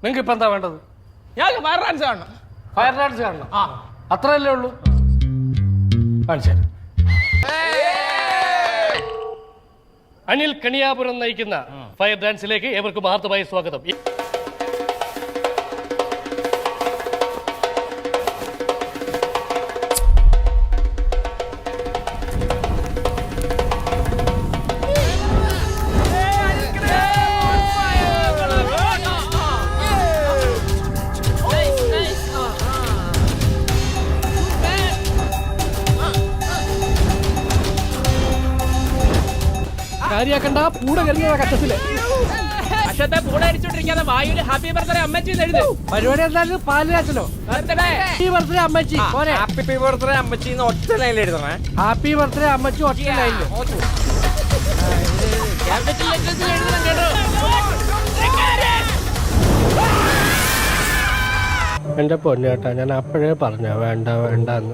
നിങ്ങൾക്ക് ഇപ്പൊ എന്താ വേണ്ടത്? ഞങ്ങൾക്ക് ഫയർ ഡാൻസ് കാണണം. ഫയർ ഡാൻസ് കാണണം? അത്രയല്ലേ ഉള്ളൂ? കാണിച്ചു. അനിൽ കണിയാപുരം നയിക്കുന്ന ഫയർ ഡാൻസിലേക്ക് ഏവർക്കും ആർദ്രമായ സ്വാഗതം. കാര്യാക്കണ്ട, പൂട കരിഞ്ഞ കച്ചത്തില് അച്ഛത്തെ പൂട അടിച്ചോണ്ടിരിക്കാതെ വായുവിൽ ഹാപ്പി ബർത്ത്ഡേ അമ്മച്ചി എഴുത്. പരിപാടി എന്തായാലും പാല് കാച്ചലോ. ഹാപ്പി ബർത്ത്ഡേ അമ്മച്ചി. ഹാപ്പി ബർത്ത്ഡേ അമ്മച്ചി ഒറ്റ ലൈനിൽ എഴുതണേ. ഹാപ്പി ബർത്ത്ഡേ അമ്മച്ചി ഒറ്റ ലൈനില്. എന്റെ പൊന്നേട്ടാ, ഞാൻ അപ്പോഴേ പറഞ്ഞ വേണ്ട വേണ്ടെന്ന്.